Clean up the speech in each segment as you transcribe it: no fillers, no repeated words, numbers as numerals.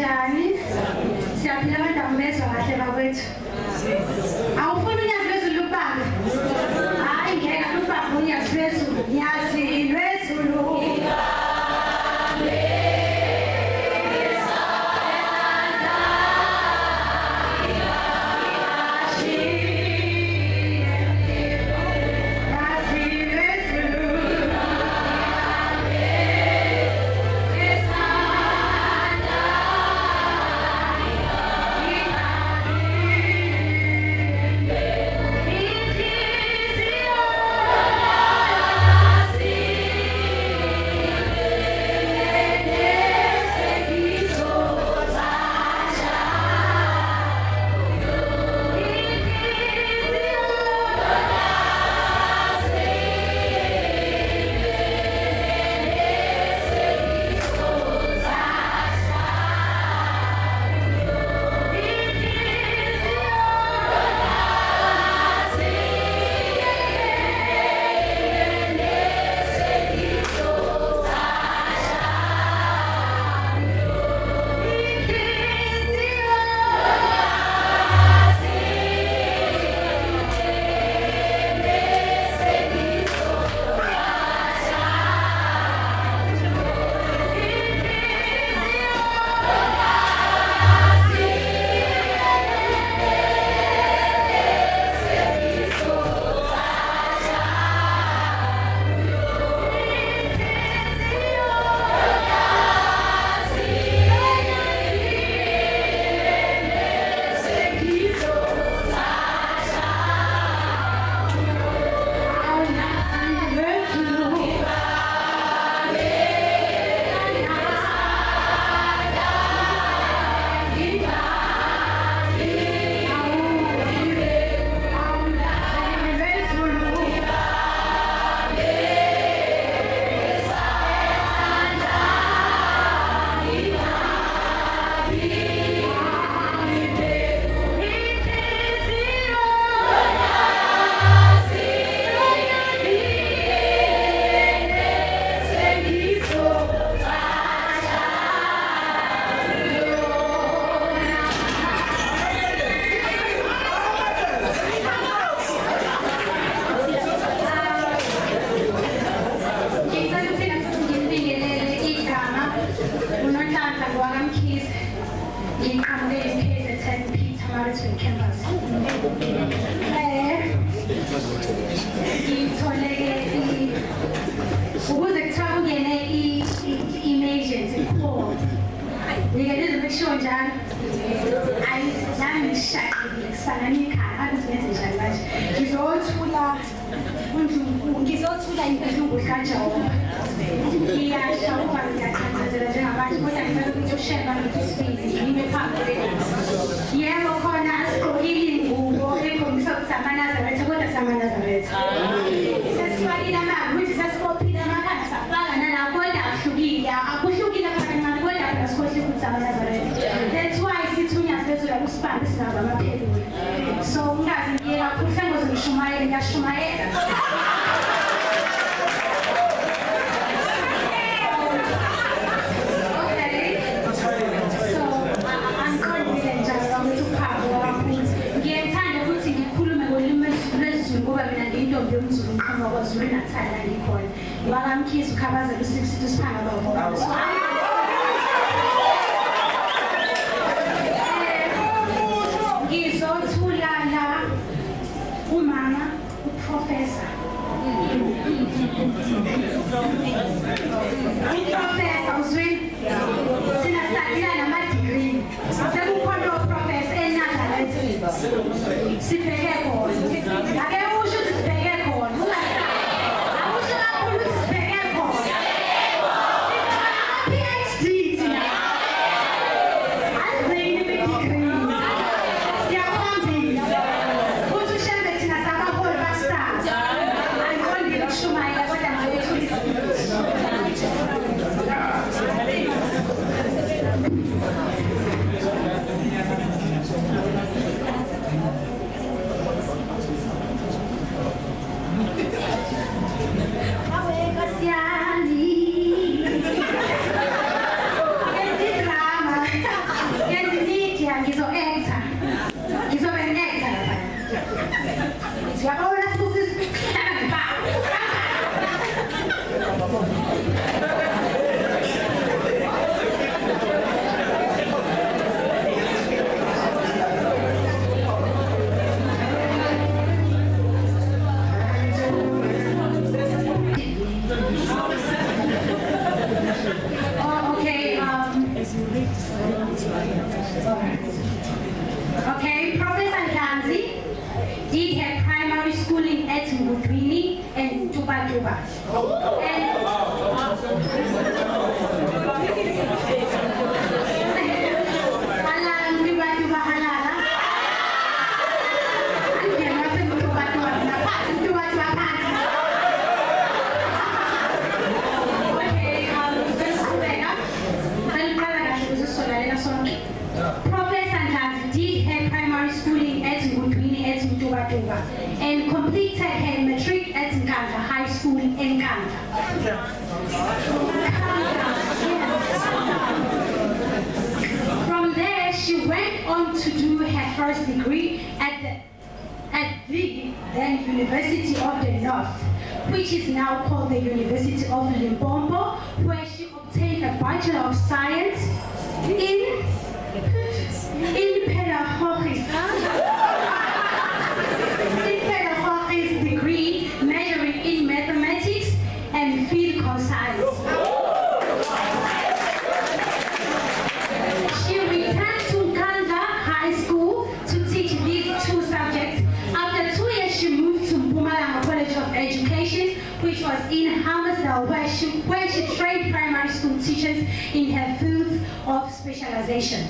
ninjani? Siyaphila abantu bezwa kahle bakwethu. Awufuni unyazi lwezulu lubanga? Hayi ngeke lubanga unyazi lwezulu. Nyazi lwezulu. Tuba. And completed her matric at Nkandla High School in Nkandla. From there, she went on to do her first degree at the then University of the North, which is now called the University of Limpopo, where she obtained a Bachelor of Science in Pedagog's degree, measuring in mathematics and physical science. She returned to Nkandla High School to teach these two subjects. After 2 years, she moved to Mpumalanga College of Education, which was in Hammersdale, where she trained primary school teachers in her field of specialization.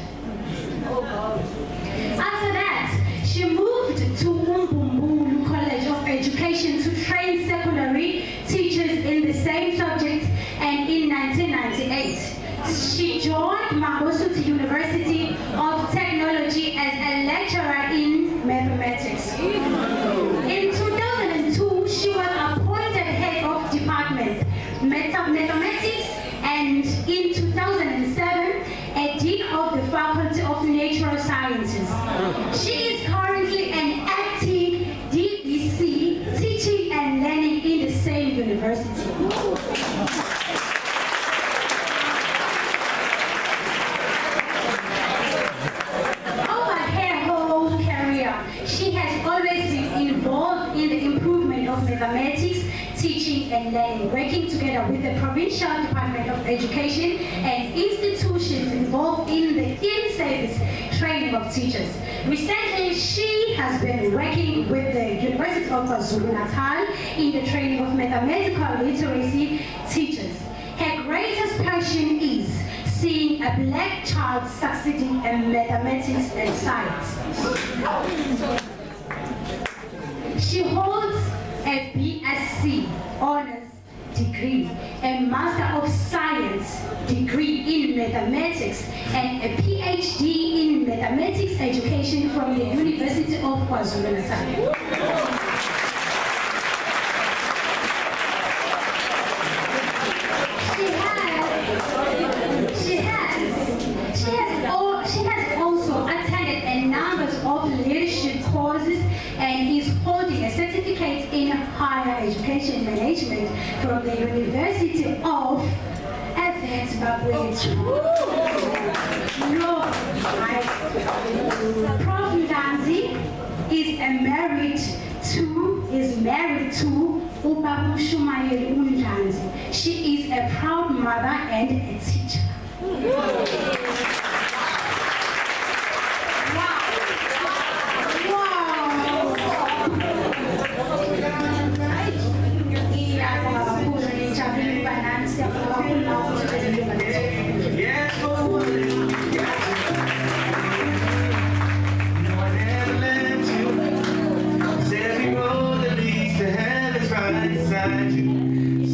After that, she moved to Umbumbulu College of Education to train secondary teachers in the same subject, and in 1998, she joined Mangosuthu University of Technology as a lecturer in mathematics. In 2002, she was appointed head of department mathematics, and in 2007, a dean of the Faculty of Natural Sciences. She is currently an active DVC, teaching and learning in the same university. Over her whole career, she has always been involved in the improvement of mathematics, teaching and learning, working together with the Provincial Department of Education and institutions involved in the in-service training of teachers. Recently, she has been working with the University of KwaZulu-Natal in the training of mathematical literacy teachers. Her greatest passion is seeing a black child succeeding in mathematics and science. She holds a BSc honors degree, a Master of Science degree in mathematics, and a PhD in mathematics education from the University of KwaZulu-Natal. She has also attended a number of leadership courses and is holding a certificate in higher education management from the University of Zimbabwe. Prof. Ndanzi is married to Ubabu Shumayeli Undanzi. She is a proud mother and a teacher.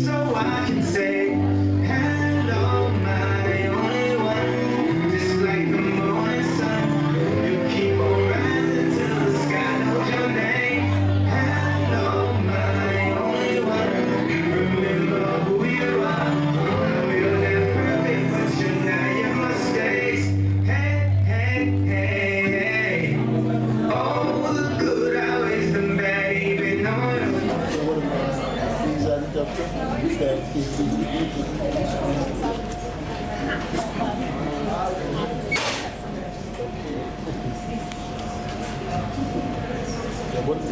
So I can say hello, my only one. Just like the morning sun, you keep on rising till the sky knows your name. Hello, my only one. Remember who you are. We're not perfect, but you're not your mistakes. Hey, hey, hey, hey. All the good outweighs the bad, even on.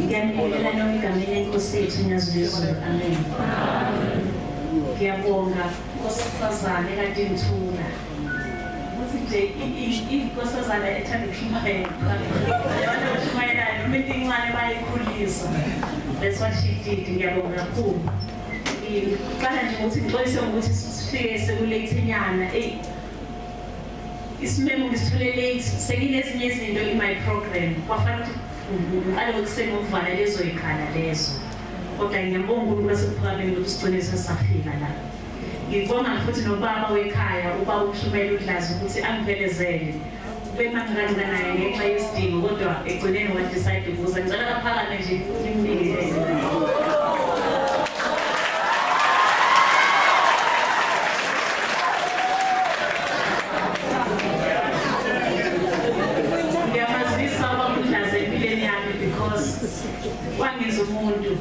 Ngiyabingelela egameni lenkosi yethu uNyazulu. Amen. Ngiyabonga nkosazana ekade ngithula. Ukuthi nje inkosazana ethanda ukushumayela. Yona ushumayela noma into incane bayikhulisa. That's what she did. Ngiyabonga kakhulu. ngicala nje ukuthi ngixolise ngokuthi sifike sekulethenyana isimemo ngisithole late sekunezinye izinto in my program kwafanele ukuthi ngiqale ukusema ukuvala lezo ikhala lezo kodwa ngiyabonga uNkulunkulu wasePhakameni ukuthi sigcine sesafika la ngibonga futhi nobaba wekhaya ubaba uMshumela uDlazi ukuthi angiphelezele bemancane naye ngenxa yesidingo kodwa egcineni wa decide ukuze ngicela kaphakame nje nimnikele wangiza umuntu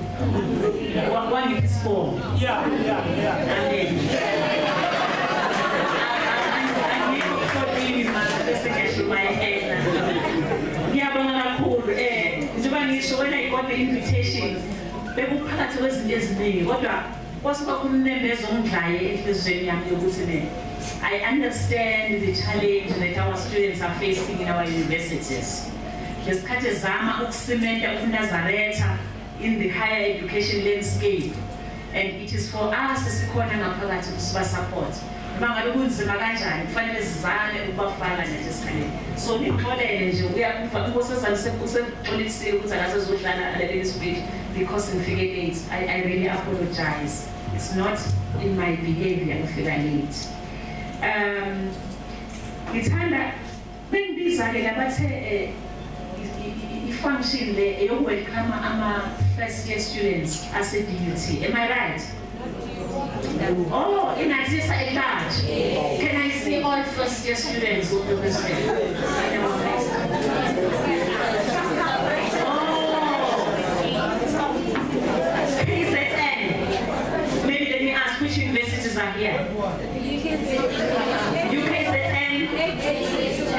wangipha isifonyo amen angikho manje bese ngiyashayela ngiyabonga kakhulu njengoba ngisho wena I got the invitation bekuphakathi kwezinto eziningi kodwa kwasuka kumnembezo ongidlaye enhlizweni yami ukuthi I understand the challenge that our students are facing in our universities. Lesikhathi zama ukusimenta uNazaretha in the higher education landscape, and it is for us sikhona ngaphakathi ukuba support. Mangabe kunzima kanjani kufanele sizame ukubafaka njesikhaleni. So ngixolele nje uyakufa unkosazana sekuxolisile ukuthi akasezodlala alele speech because ngifike late. I really apologize. It's not in my behavior ngifika late. Ngithanda bengibiza ke labathe function le welcome ama first year students as a DUT. Am I right? Oh, in Aziza at large. Can I see all first year students who represent? KZN. Maybe let me ask which universities are here? UKZN.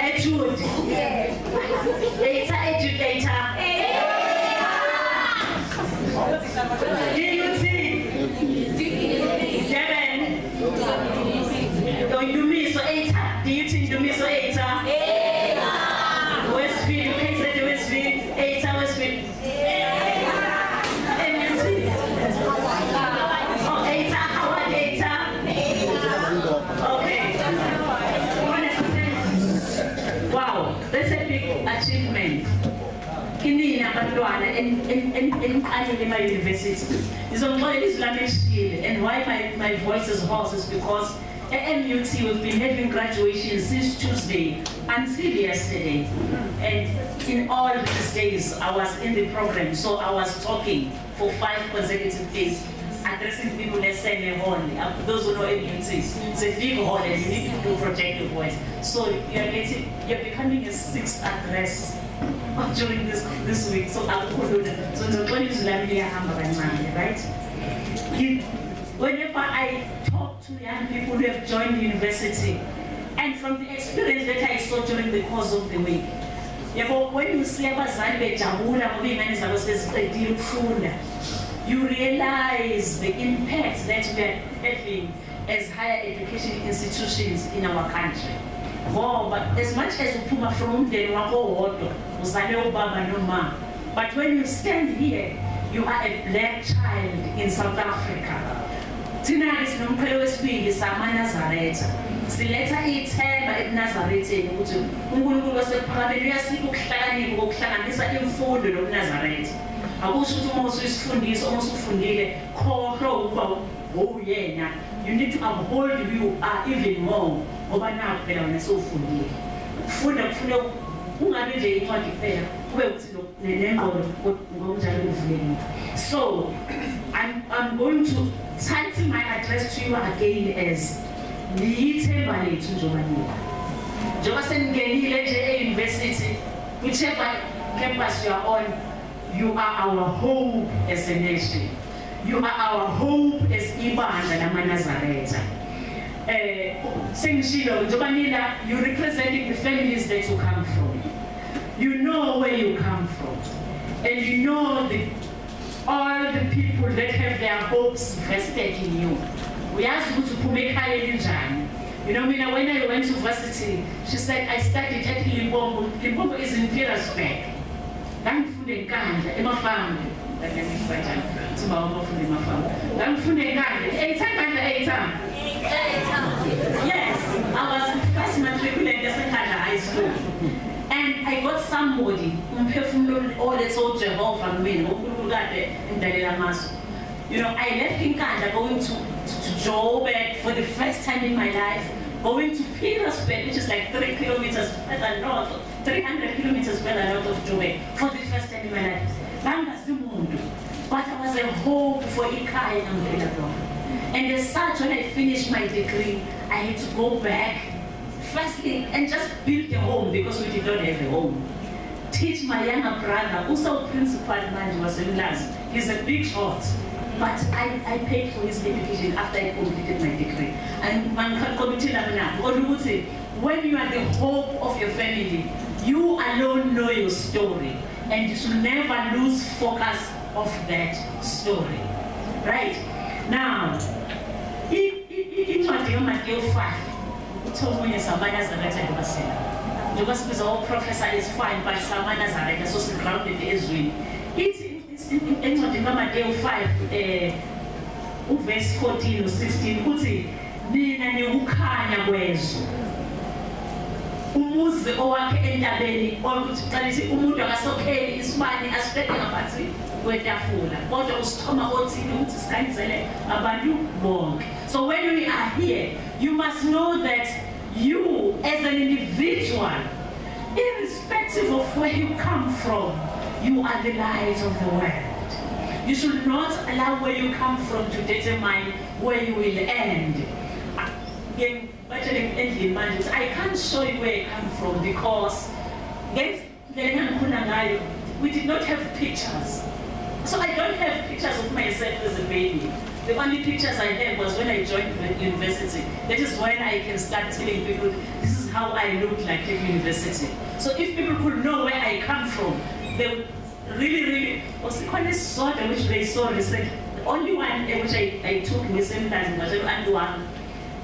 Etude. Data educator. DUT. Devon. Indumiso 8. DUT Indumiso 8. Westfield. KZN Westfield. 8 Westfield. MUT. Oh, 8 Howard 8. Okay. Wow, that's a big achievement. Kinini abantwana eniqalile ema university. Ngizongixolela izilwane eshile, and why my voice is hoarse is because at MUT we've been having graduation since Tuesday until yesterday, and in all these days I was in the program, so I was talking for 5 consecutive days, addressing people at Sene Hall. Those who know MUT, it's a big hall and you need to project your voice. So you're becoming a 6th address during this week. So I'll put it. So the one is right? Whenever I talk to young people who have joined the university, and from the experience that I saw during the course of the week, when you see you realize the impact that we are having as higher education institutions in our country. But as much as you put from the but when you stand here, you are a black child in South Africa. Tonight is Nompeloespi, Nazareth. Sileta ithemba eNazaretheni ukuthi uNkulunkulu wasePhakameni uyasikuhlakani ukuhlanganisa imfundo noNazaretha. Akusho ukuthi uma usifundisa uma usufundile khohlo ukuba uyena. You need to uphold who you are even more. Ngoba naku phela wena sewufundile. Ufunda kufuna ungabe nje incwadi kuphela kube ukuthi nengqondo ngokunjalo uvuleni. So I'm going to title my address to you again as Niyithemba lethu njengoba njengoba seningenile nje e-university, whichever campus you are on, you are our hope as a nation. You are our hope as ibandla lamaNazaretha. Sengishilo njengoba nina, you representing the families that you come from. You know where you come from, and you know all the people that have their hopes vested in you. We asked you to make higher religion. You know, when I went to varsity, she said, I studied at Limpopo. Limpopo is in Pietersburg. I'm food and Kanda, in my family. ngangisho kanjani ukuthi bawafunde mafama ngifunde ngani 8 yes I was first matriculate eSekhanda High School and I got somebody umphefumulo oletho Jehovah mina uNkulunkulu kade endalela maso. You know, I left Nkandla going to Joburg for the first time in my life, going to Petersburg, which is like 3 kilometers further north, 300 kilometers further north of Joburg, for the first time in my life. But I was a hope for Ikai and Umbrella. And as such, when I finished my degree, I had to go back, firstly, and just build a home because we did not have a home. Teach my younger brother, also principal man was in Las. He's a big shot. But I paid for his education after I completed my degree. And when you are the hope of your family, you alone know your story. And you should never lose focus of that story. Right? Now, in Matthew 5, because all professor is fine, but Sama Nazareth is also grounded as well. In Matthew 5, verse 14 or 16, uthi nina niukhanya kwezwe. Umuzi owakhe entabeni ukuthi qalithi umuntu akasokheli isibani asibeke ngaphansi kwetafula. Kodwa usithoma othini ukuthi sikhanyisele abantu bonke. So when we are here, you must know that you as an individual, irrespective of where you come from, you are the light of the world. You should not allow where you come from to determine where you will end. I can't show you where I come from because we did not have pictures. So I don't have pictures of myself as a baby. The only pictures I have was when I joined the university. That is when I can start telling people, this is how I look like at university. So if people could know where I come from, they would really, was quite a sort of which they saw recently. The only one which I took in the same time was one.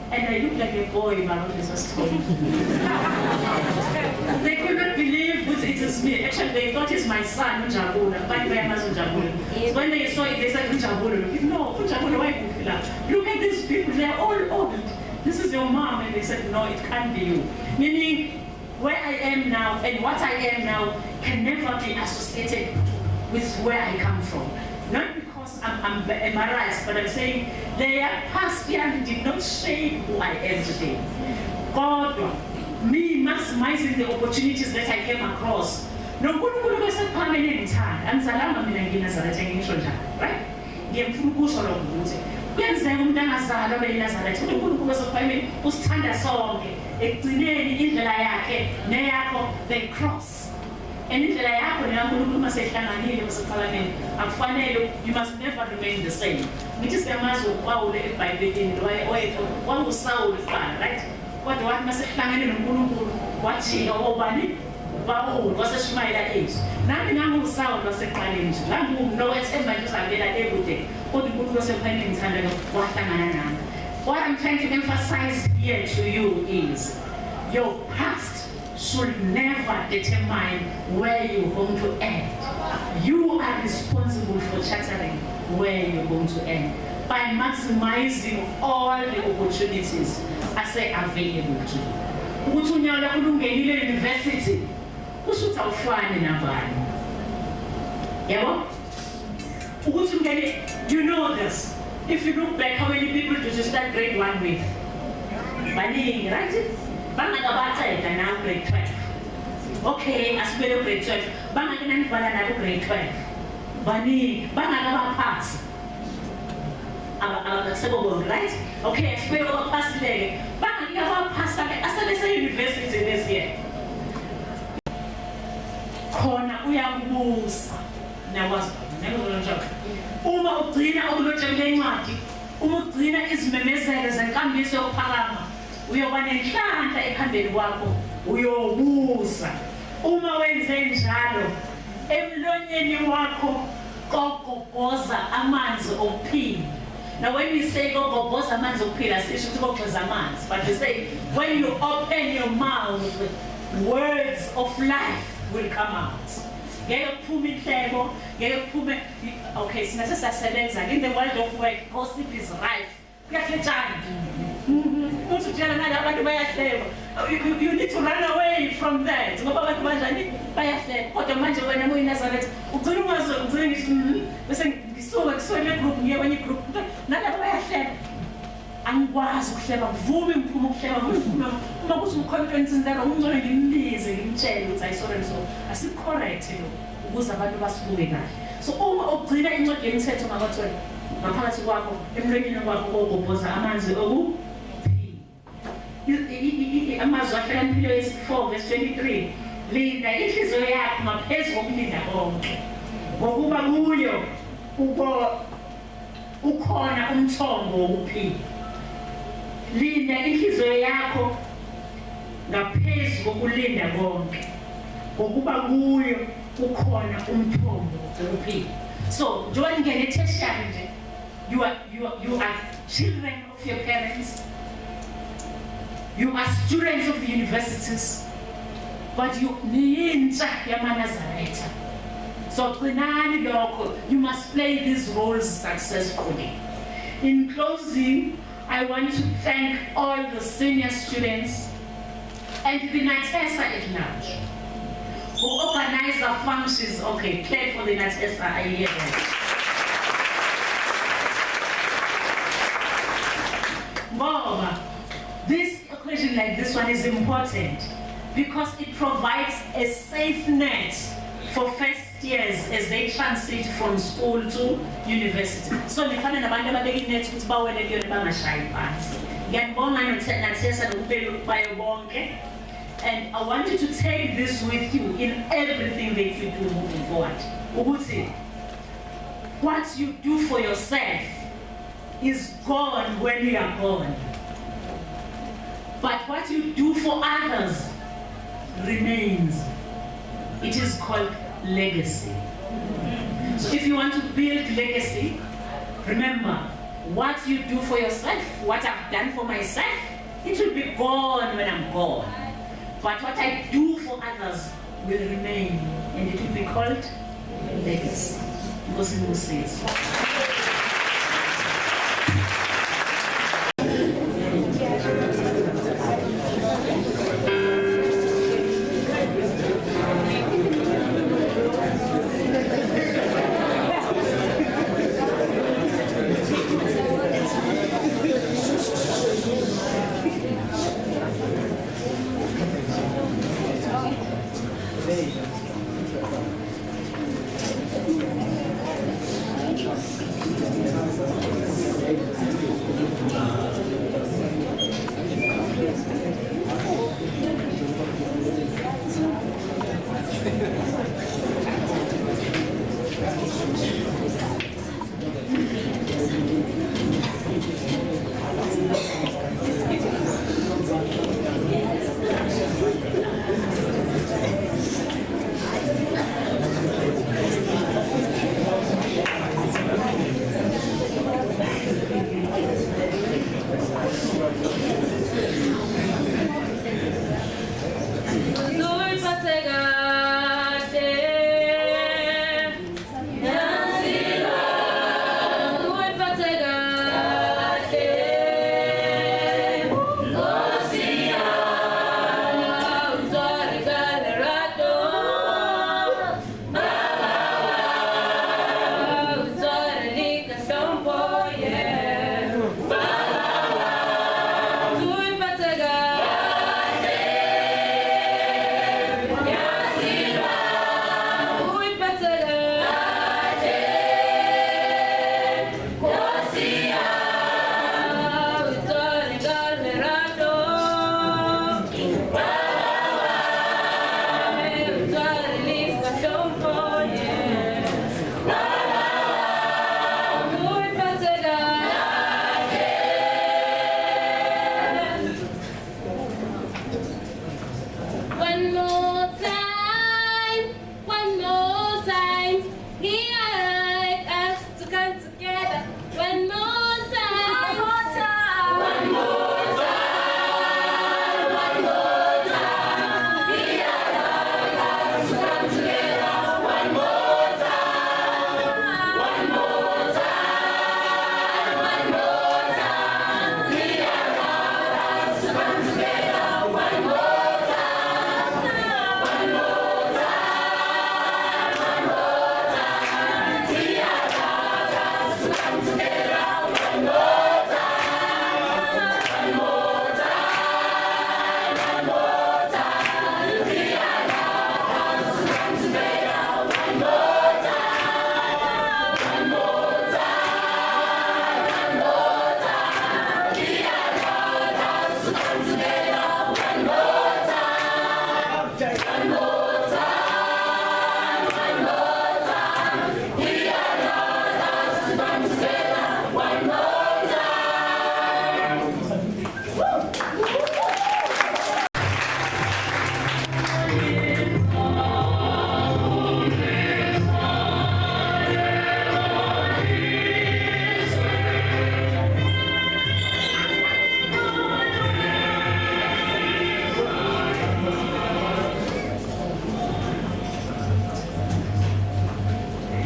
And I looked like a boy, my mother was told. They could not believe it is me. Actually, they thought it's my son, Njabula. But when they saw it, they said, Njabula. No, Njabula, why do you feel that? Look at these people, they are all old. This is your mom. And they said, no, it can't be you. Meaning, where I am now and what I am now can never be associated with where I come from. Not because I'm embarrassed, but I'm saying their past year did not shape who I am today. God, me maximizing the opportunities that I came across. No, permanent time. I'm Salama Nazareth, right? Kuyenzeka umuntu angazalwa beNazareth uNkulunkulu kwezokhwameni usithanda sonke ekugcineni indlela yakhe neyakho they cross and indlela yakho neyaNkulunkulu masehlanganile kusePhalamende akufanele you must never remain the same ngithi siyamazi uPawule eBhayibhelini wanguSawuli kuqala right kodwa wathi masehlangene noNkulunkulu wathi obani bawulu waseshumayela ethu nami nanguSawuli waseqaleni nje nangumnowethemba nje uzavela ekude. What I'm trying to emphasize here to you is your past should never determine where you're going to end. You are responsible for chartering where you're going to end by maximizing all the opportunities I say available to you. Ukuthi unyaka kulungenile university usutha ufane nabani. Yabo? You know this. If you look back, how many people did you start grade 1 with? Bani, right? Bangakabata now grade 12. Okay, as well grade 12. Bangakabata grade 12. Bani, bangakabata right? Okay, as well pass leg. Bangakabata as a university this year. Kona uyabusa. Now was uma ugcina ukulotshela incwadi uma ugcina izimemezelo zenkambiso yokuphakama uyoba nenhlanhla ekhambeni kwakho uyobuza uma wenze njalo emlonyeni wakho kokobhoza amanzi okuphila. Now when we say kokobhoza amanzi okuphila sisho ukuthi kokhoza amanzi, but we say when you open your mouth words of life will come out. ngeke kuphume inhlebo ngeke kuphume okay sina sesasebenza in the world of work gossip is rife kuyahletshana uthi utshela nala abantu bayahleba you need to run away from that ngoba abantu banjani bayahleba kodwa manje wena moyiNazaretha ugcina ungazwe ngithi bese ngisuka kusole group ngiye kwenye group nalabo bayahleba angikwazi ukuhleba ngivume ngiphuma ukuhleba ngivume uma kuthi umcontent njalo ungcono ngimlize ngimtshele ukuthi ayisorry so asicorrect lo ukuze abantu basibuke kahle so uma ugcina incwadi yemithetho ngabathweni ngaphakathi kwakho emlonyeni wakho ogobhoza amanzi amazwi ahlakaniphile yesi-4 verse 23 linda inhliziyo yakho ngaphezu kokulinda konke ngokuba kuyo ukhona umthombo wokuphila linda inhliziyo yakho ngaphezu kokulinda konke ngokuba kuyo ukhona umthombo wokuphila so njengoba ngene tertiary nje you are children of your parents. You are students of the universities, but you need yamanazareta. So you must play these roles successfully. In closing, I want to thank all the senior students and the NATESA at large who organize our functions. Okay, play for the NATESA, I hear that. Moreover, this occasion like this one is important because it provides a safe net for first years as they transit from school to university. So nifana nabantu ababeka net ukuthi bawele kuyona bangashayi phansi. Ngiyabonga noNaTESA nokubeka bayo bonke. And I want you to take this with you in everything that you do moving forward. Ukuthi what you do for yourself is gone when you are gone. But what you do for others remains. It is called legacy. So if you want to build legacy, remember, what you do for yourself, what I've done for myself, it will be gone when I'm gone. But what I do for others will remain, and it will be called legacy. Muslim says. Yeah.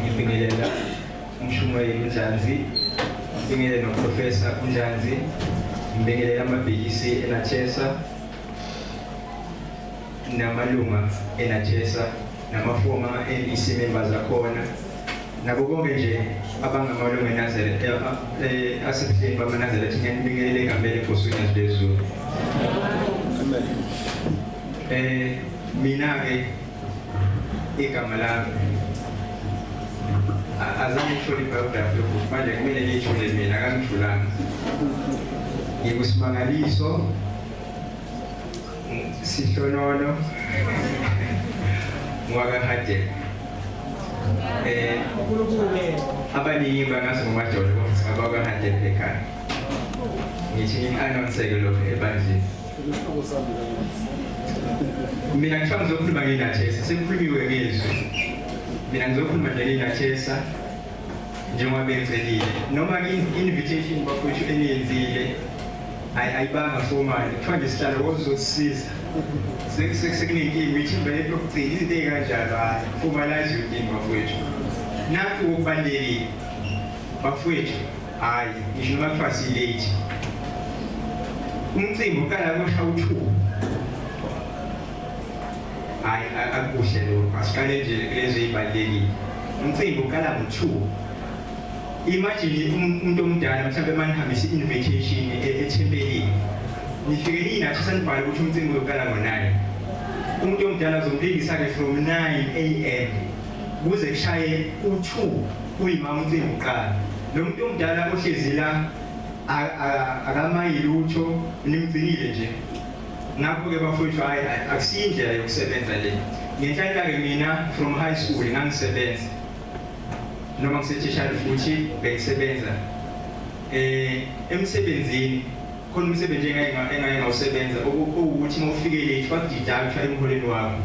ngibingelela umshumeli uNjanzi, ngibingelela noprofessor uNjanzi, ngibingelela amabhekisi eNatesa namalunga eNatesa namafoma ama-NEC members akhona nabo bonke nje abangamalunga eNazaretha asebuhleni bamaNazaretha. Ngiyanibingelela egameni leNkosi uNyaziphezulu. Mina-ke igama lami azange ngithole i-biography yokuthi manje kumele ngiyithole mina, akangithulanga. Ngikusimangaliso, Sihlonono, Mwakahadek. Abaningi bangazi ngomadoda abakahadek ekhaya. Ngithi ngini-announce-ke lokho ebandleni. Mina ngishaka ngizokhuluma ngeNatesa, sekukhulunyiwe ngezwi. Mina ngizokhuluma nje ngeNatesa njengoba bengicelile. Noma i-invitation bafowethu eniyenzile ayibanga formal, kuthiwa nje sihlalo wozosisiza. Sekunenkinga ithimba lethu lokugcina izinto ey'kanjalo, hhayi formalize yonkinga bafowethu. Nakhu okubalulekile bafowethu, hhayi ngisho noma kuthiwa si-late. Umcimbi uqala kusha u-2. Hayi akuhle lokho, asiqale nje lezo ey'balulekile. Umcimbi uqala ngo-2. Imagine umuntu omdala mhlawumbe manihambisa i-invitation ethempelini, nifike niyiNatesa nibhale ukuthi umcimbi uzoqala ngo-9. Umuntu omdala azomlingisa-ke from 9 AM kuze kushaye u-2 kuyimama umcimbi uqala. Lo muntu omdala ohlezi la akamayilutho, nimgcinile nje. Ngakho-ke bafowethu, hhayi akusiyo indlela yokusebenza le. Ngenhlanhla-ke mina from high school ngangisebenza, noma ngisetsheshali futhi bengisebenza. Emsebenzini khona umsebenzi engaye ngawusebenza okuwukuthi uma ufike late bakudidakutha emholweni wakho.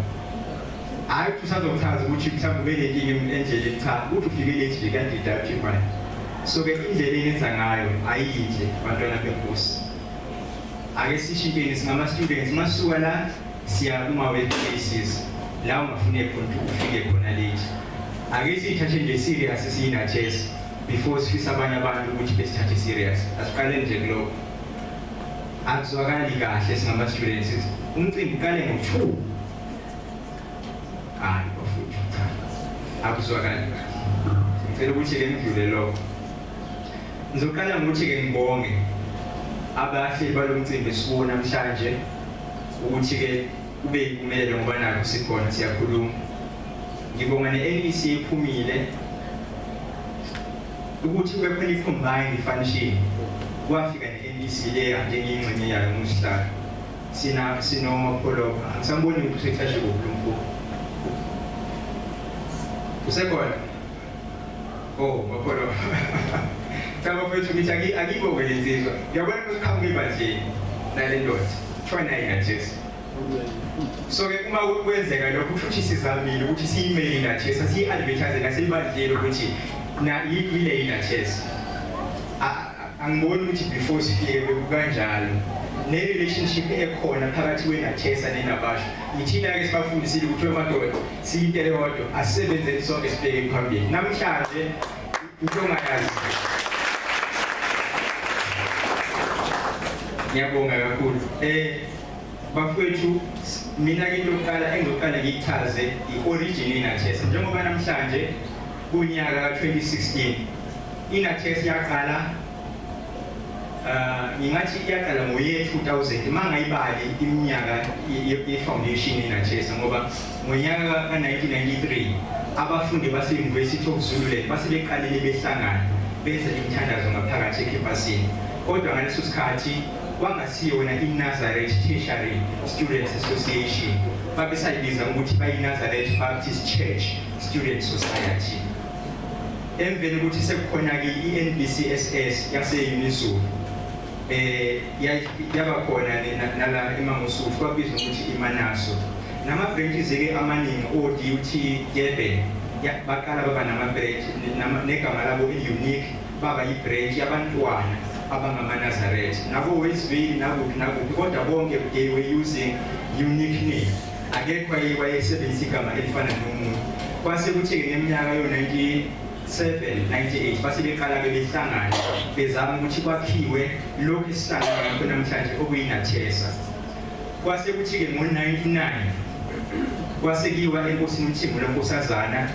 Hhayi ukuthi usazochaza ukuthi mhlawumbe ube nenkinga endleleni, cha, ukuthi ufike late nje kuyadidakutha imali. So-ke indlela enenza ngayo ayiyinhle bantwana benkosi. Ake sishintsheni singama-students, masuka la siya kuma-workplaces la ungafune khona ufike khona late. Ake siyithathe nje serious siyiNatesa before sifisa abanye abantu ukuthi besithathe serious. Asiqale nje kulokho. Akuzwakali kahle singama-students. Umcimbi uqale ngo-2. Hayi bafowethu, cha, akuzwakali kahle. Ngicela ukuthi-ke ngidlule lokho. Ngizoqala ngokuthi-ke ngibonge abahleli balo mcimbi esiwona namhlanje ukuthi-ke kube yimpumelelo ngoba nakho sikhona siyakhuluma. Ngibonga ne-NEC ephumile ukuthi kube khona i-combined function. Kwafika ne-NEC leya njengeyingxenye yayo ngosihlalo. Sinomapholoba, angisamboni ukuthi sekuhlashe kuphi umkhulu. Usekhona? Oh, mapholoba. Cha bafowethu, ngithi akibonge le nsizwa. Ngiyabona ukuthi uqhamuka ebandleni nale ndoda kuthiwa nayo iNatesa. So-ke uma kwenzeka lokho kusho ukuthi sizamile ukuthi siyimele iNatesa, siyi-advertise nasebandleni ukuthi yile iNatesa. Angiboni ukuthi before sifike kanjalo. Ne-relationship ekhona phakathi kweNatesa neNabasha. Yithina-ke sibafundisile ukuthi wemadoda siyintele kodwa asisebenzeni sonke sibheke phambili. Namhlanje into ongayazi. Ngiyabonga kakhulu. Bafowethu, mina-ke into yokuqala engizoqala ngiyichaze i-origin yeNatesa. Njengoba namhlanje kunyaka ka-2016 iNatesa yaqala, ngingathi iyaqala ngo-year 2000 mangayibali iminyaka ye-foundation yeNatesa, ngoba ngonyaka ka-1993 abafundi base-University of Zululand base beqalile behlangana benza imithandazo ngaphakathi ekhempasini. Kodwa ngaleso sikhathi kwangasiyo wona i-Nazareth Tertiary Students Association, babesayibiza ukuthi bayi-Nazareth Baptist Church Student Society. Emveni ukuthi sekukhona-ke i-NBCSS yase-UNISU yaba khona nala eMangosuthu kwabizwa ukuthi iManaso. Nama-branches-ke amaningi o-DUT Durban baqala baba nama-branch negama labo i-unique baba yi-branch yabantwana abangama-Nazareth. Nabo Westville nakuphi kodwa bonke they were using unique name. Akekho wayesebenzisa igama elifana nomuntu. Kwase kuthi-ke ngeminyaka yo-97-98 base beqala-ke behlangana bezama ukuthi kwakhiwe lokhu esihlangana ngakho namhlanje okuyi-Nathesa. Kwase kuthi-ke ngo-99 kwasekiwa enkosini uMthimbu lenkosazana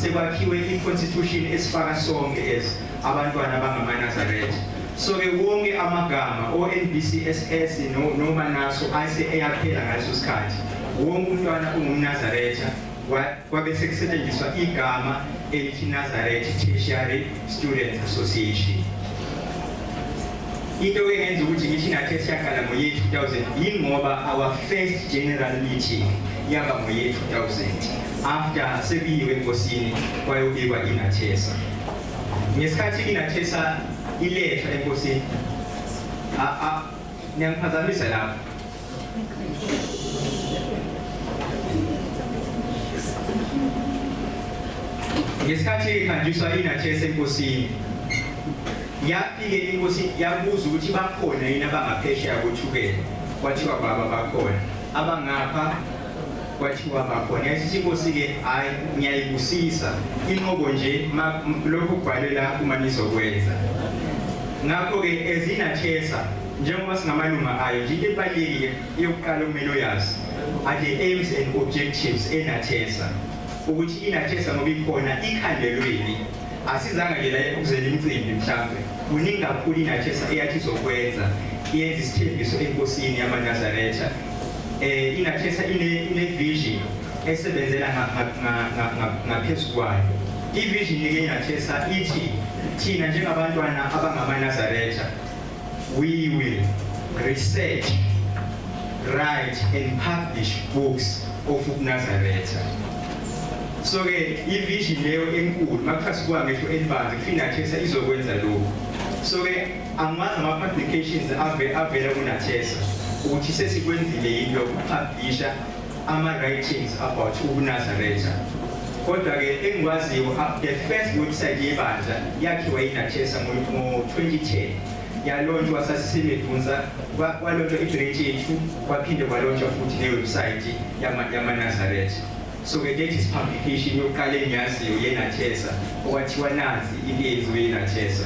sekwakhiwe i-constitution esifaka sonke as abantwana abangama-Nazareth. So-ke wonke amagama o-NBCSS noManaso eyaphela ngaleso sikhathi. Wonke umntwana ungumNazaretha kwabe sekusetshenziswa igama elithi Nazareth Tertiary Student Association. Into engenza ukuthi ngithi iNathesa yaqala ngo-2000 yingoba our first general meeting yaba ngo-2000 after sebiyiwe enkosini kwayobikwa iNathesa. Ngesikhathi iNathesa ilethwa enkosini niyangiphazamisa lapho. Ngesikhathi ikhanjiswa iNathesa enkosini yafike inkosi yabuza ukuthi bakhona yini abangaphesheya kothukela. Kwathiwa baba bakhona, abangapha kwathiwa bakhona. Yasithi inkosi-ke hayi ngiyayibusisa inqobo nje lokhu kubhalwe la uma nizokwenza. Ngakho-ke eziNathesa njengoba singamalunga ayo nje into ebalulekile yokuqala okumele uyazi are the aims and objectives eNathesa. Ukuthi iNathesa ngoba ikhona ikhandelweni asizanga nje la ukuzela imicimbi mhlambe kuningi kakhulu iNathesa eyathi izokwenza iyenza isithembiso enkosini yamaNazaretha. iNathesa ine vision esebenzela ngaphezulu kwayo. I-vision yeNathesa ithi thina njengabantwana abangama-Nazaretha we will research, write and publish books of ubuNazaretha. So-ke i-vision leyo enkulu makuthathi kuwa ngisho elibanzi iNathesa izokwenza lokhu. So-ke angimazi ama-publications avela kuNathesa ukuthi sesikwenzile yini yokupublisha ama-writings about ubuNazaretha. Kodwa-ke engikwaziyo the first website yebandla yakhiwa iNathesa ngo-2010 yalonjwa sasisemedunza kwalonjwa ibranch yethu kwaphinde kwalonjwa futhi newebsite yamaNazaretha. So-ke that is publication yokuqala engiyaziyo yeNathesa okwathiwa nansi ilenziwe yeNathesa.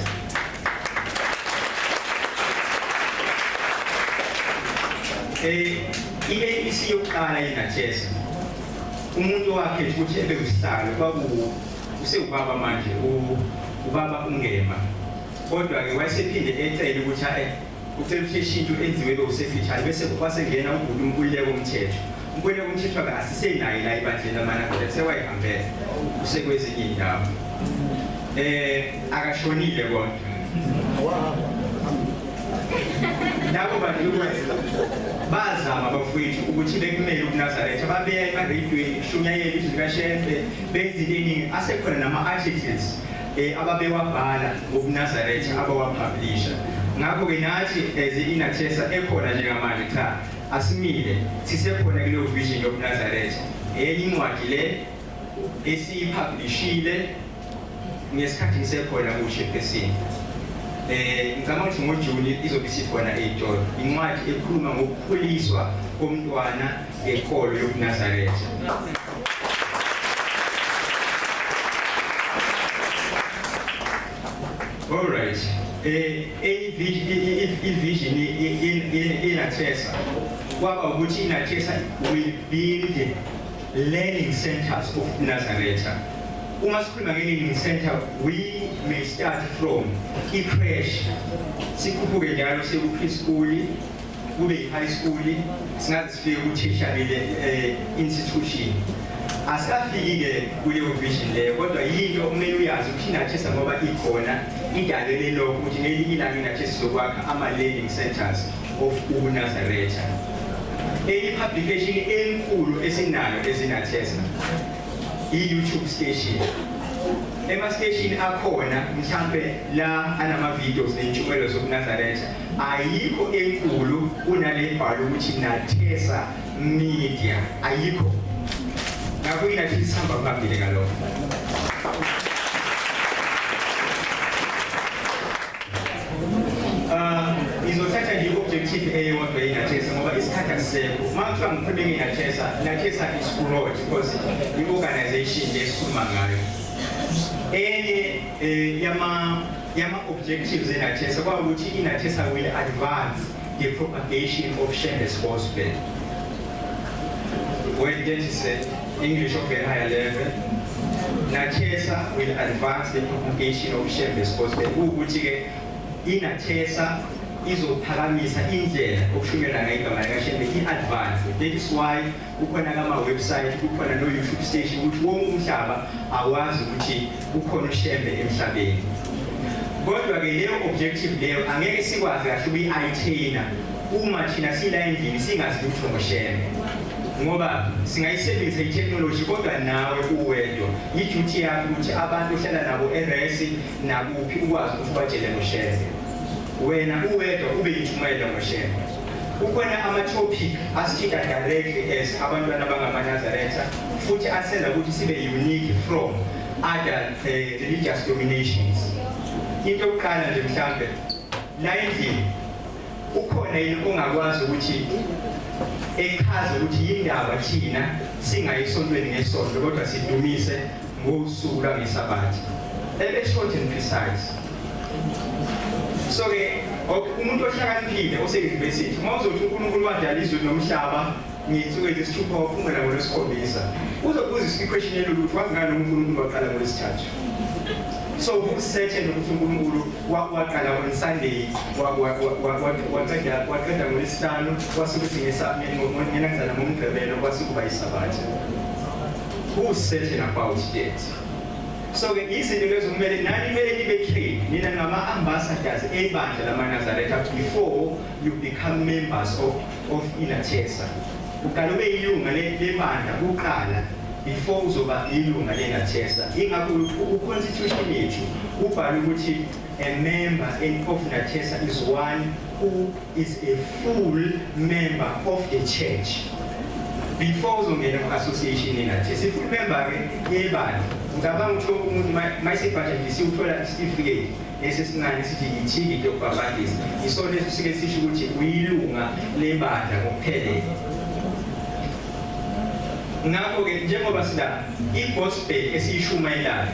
I-ABC yokuqala yeNathesa umuntu wakhe ukuthi ebe usihlalo usewubaba manje ubaba Ungema. Kodwa-ke wayesephinde ecele ukuthi ucela ukuthi ishintsho enziwe usefitshane bese kwasengena uNkululeko Mthetho. UNkululeko Mthetho-ke asisenayo la ibandleni lamaNazaretha sewayihambela usekwezinye indawo. Akashonile kodwa. Labo bantu bazama bafowethu ukuthi bekumele ubuNazaretha babeya emareyidweni kushunyayela izwi likaShembe benza into eningi asekhona nama-articles ababewabhala ngobuNazaretha abawapublisha. Ngakho-ke nathi as iNathesa ekhona njengamanje cha asimile sisekhona kuleyo vision yobuNazaretha. Incwadi le esiyipublishile ngesikhathi ngisekhona kuShepherdsini. Ngicabanga ukuthi ngoJuni izobe isikhona ey'tolo. Incwadi ekhuluma ngokukhuliswa komntwana ngenkolo yobuNazaretha. All right. I-vision yeNathesa kwaba ukuthi iNathesa will build learning centers of Nazaretha. Uma sikhuluma nge-learning center, we may start from i-creche, sikhuphuke njalo seku-preschool, kube i-high school, singaze sifike ku-tertiary institution. Asikafiki-ke kuleyo vision leyo, kodwa yinto okumele uyazi ukuthi iNathesa ngoba ikhona idalele lokho ukuthi ngelinye ilanga iNathesa zokwakha ama-learning centers of ubuNazaretha. I-publication enkulu esinayo ezinathesa i-YouTube station. Ema-station akhona mhlambe la anama-videos ney'ntshumayelo zokuNazaretha ayikho enkulu kunale bhalwe ukuthi Nathesa Media, ayikho. Ngakho inathi sihamba phambili ngalokho. Izothatha nje i-objective eyodwa yeNathesa ngoba isikhathi asisekho. Uma kuthiwa ngikhulume ngeNathesa, Nathesa is broad because i-organization esikhuluma ngayo. Enye yama-objectives eNathesa kwawukuthi iNathesa will advance the propagation of Shembe's gospel. When that is English of a higher level, Nathesa will advance the propagation of Shembe's gospel. Ukuthi-ke iNathesa izophakamisa indlela okushunyelwa ngayo igama likaShembe i-advance. That is why kukhona kama-website, kukhona no-YouTube station ukuthi wonke umhlaba awazi ukuthi ukhona uShembe emhlabeni. Kodwa-ke leyo objective leyo angeke sikwazi kahle ukuyi-attain-a uma thina sila endlini singazi lutho ngoShembe. Ngoba singayisebenzisa i-technology kodwa nawe uwedwa i-duty yakho ukuthi abantu ohlala nabo eresi nakuphi ukwazi ukuthi ubatshele ngoShembe. Wena uwedwa ube yintshumayelo ngoShembe. Kukhona ama-topic asithinta directly as abantwana bangamaNazaretha futhi asenza ukuthi sibe unique from other religious dominations. Into yokuqala nje mhlambe la endlini ukhona yini ongakwazi ukuthi echaze ukuthi yindaba thina singayisontweni ngesonto kodwa sidumise ngosuku lwangeSabatha. Short and precise. So-ke umuntu ohlakaniphile ose-university uma uzothi uNkulunkulu wadala izulu nomhlaba ngey'nsuku eziyisithupha waphumela ngolwesikhombisa uzobuza i-question elula ukuthi wazi ngani uNkulunkulu waqala ngolwesithathu. So uku-certain ukuthi uNkulunkulu waqala on Sunday waqeda ngolwesihlanu kwasukuthi ngenangizana ngoMgqibelo kwasekuba yiSabatha. Who's-certain about that? So izinto lezo kumele nani kumele nibe trained nina ngama-ambassadors ebandla lamaNazaretha before you become members of iNathesa. Uqala ube ilunga lebandla kuqala before uzoba ilunga leNathesa. Ingakho u-constitution yethu ubhala ukuthi a member of Nathesa is one who is a full member of the church. Before uzongena ku-association yeNathesa, i-full member-ke yebandla. Ngicabanga ukuthi umuntu mayesebhajekisi uthola isitifiketi esesincane sithi yithikiti yokubhabhadisa. Isona leso sike sisho ukuthi uyilunga lebandla ngokuphelele. Ngakho-ke njengoba sila i-gospel esiyishumayelayo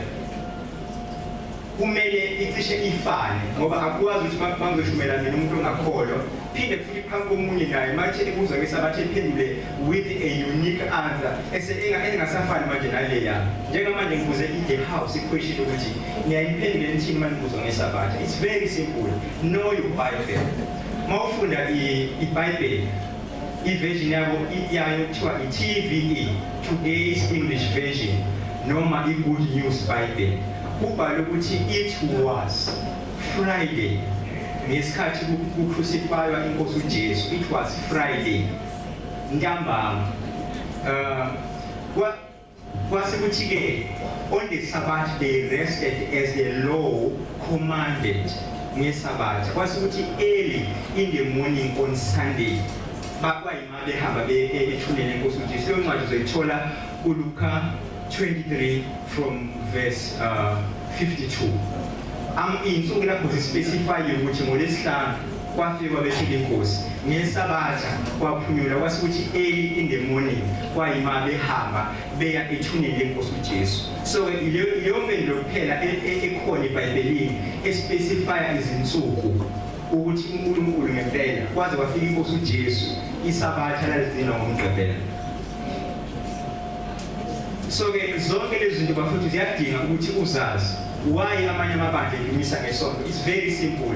kumele icishe ifane ngoba akwazi ukuthi bangizoshumayela mina umuntu ongakholwa phinde futhi phambi komunye naye manje ebuzwa ngeSabatha ephendule with a unique answer engasafani manje naleya. Njengamanje ngibuze i-the house i-question ukuthi ngiyayiphendula nithini uma ngibuzwa ngeSabatha. It's very simple. Know your Bible. Uma ufunda iBhayibheli i-version yayo kuthiwa i-TVE, Today's English Version, noma i-Good News Bible. Kubhalwe ukuthi it was Friday ngesikhathi kucrucifywa inkosi uJesu. It was Friday ntambama. Kwasekuthi-ke on the Sabbath they rested as the law commanded ngeSabatha. Kwasekuthi early in the morning on Sunday bakwayima behamba ethuneni inkosi uJesu. Leyo ncwadi uzoyithola kuLuka 23 from verse 52. Iy'nsuku lapho zispecifayiwe ukuthi ngolwesihlanu kwafika kwabethula inkosi. NgeSabatha kwaphunyula kwasekuthi early in the morning kwayima behamba beya ethuneni lenkosi uJesu. So leyo mpendulo kuphela ekhona eBhayibhelini especifya izinsuku ukuthi uNkulunkulu ngempela kwaze kwafika inkosi uJesu iSabatha laligcina ngoMgqibelo. So-ke zonke lezi zinto bafuthu ziyadinga ukuthi uzazi why amanye amabandla edumisa ngesonto. It's very simple.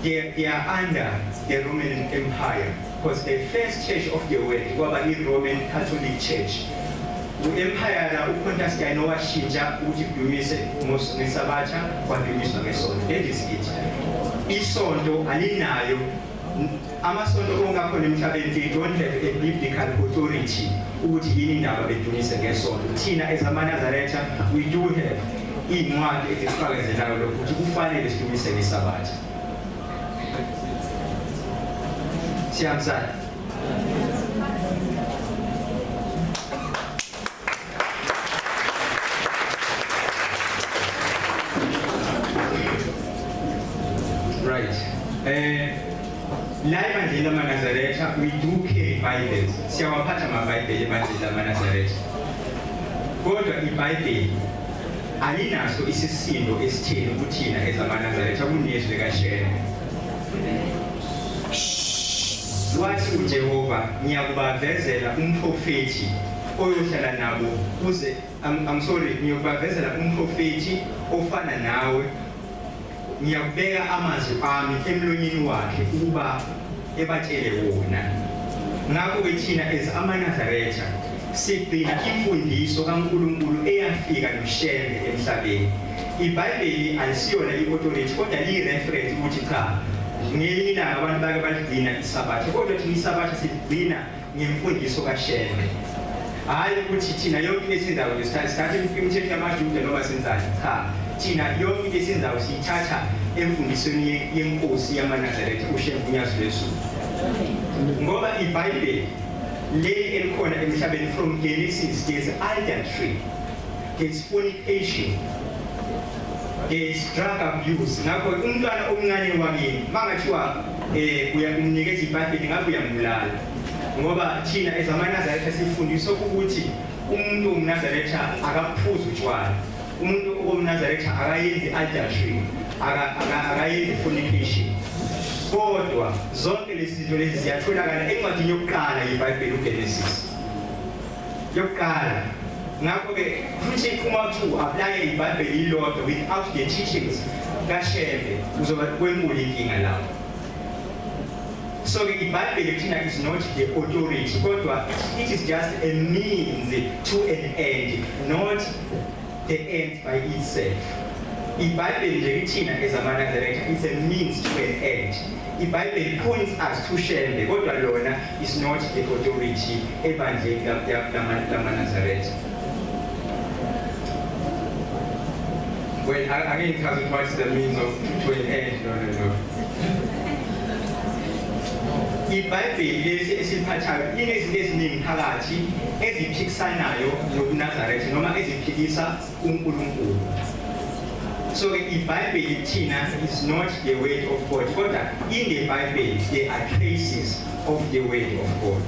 They are under the Roman Empire because the first church of the world kwaba i-Roman Catholic Church. U-empire la uConstantine washintsha ukuthi kudumise ngeSabatha kwadumiswa ngesonto. That is it. Isonto alinayo amasonto onke akhona emhlabeni they don't have a biblical authority ukuthi yini indaba bedumise ngesonto. Thina as amaNazaretha we do have iy'ncwadi ezifakazelayo lokuthi kufanele sidumise ngesabatha. Siyamsana. Right. La ebandleni lamaNazaretha we do carry Bibles. Siyawaphatha amabhayibheli ebandleni lamaNazaretha. Kodwa iBhayibheli alinaso isisindo esitheni kuthina ezamaNazaretha kunesu likaShembe. Wathi uJehova ngiyakubavezela umprofeti oyohlala nabo kuze ngiyokubavezela umprofeti ofana nawe. Ngiyakubeka amazwi ami emlonyeni wakhe ukuba ebatshele wona. Ngakho-ke thina as amaNazaretha sigcina imfundiso kaNkulunkulu eyafika noShembe emhlabeni. iBhayibheli alisiyona i-authority kodwa liyi-reference ukuthi cha ngelinye ilanga abantu bake baligcina isabatha kodwa thina isabatha siligcina ngemfundiso kaShembe. Hhayi ukuthi thina yonke into esiyenzayo nje sithathe imithetho yamaJuda noma senzani cha. Thina yonke into esiyenzayo siyithatha emfundisweni yenkosi yamaNazaretha uShembe uNyazi Lesuku. Ngoba iBhayibheli leli elikhona emhlabeni from Genesis there's adultery, there's fornication, there's drug abuse. Ngakho umntwana omncane wakini mangathiwa uyamnikeza iBhayibheli ngabe uyambulala. Ngoba thina as amaNazaretha sifundiswa ukuthi umuntu omNazaretha akaphuza utshwala. Umuntu omNazaretha akayenzi adultery, akayenzi fornication. Kodwa zonke lezi zinto lezi ziyatholakala encwadini yokuqala yeBhayibheli uGenesis. Yokuqala. Ngakho-ke futhi uma kuthi u-aplaye iBhayibheli ilodwa without the teachings kaShembe uzoba kwenkulu inkinga lapho. So iBhayibheli kuthina is not the authority kodwa it is just a means to an end, not the end by itself. iBhayibheli nje kuthina as amaNazaretha it's a means to an end. iBhayibheli points us to Shembe kodwa lona is not the authority ebandleni lamaNazaretha. Well, again, because what's the means of to an end? No. iBhayibheli lesi esiphathayo inezinto eziningi phakathi eziphikisanayo nobuNazaretha noma eziphikisa uNkulunkulu. So iBhayibheli thina is not the word of God. Kodwa in the Bible there are traces of the word of God.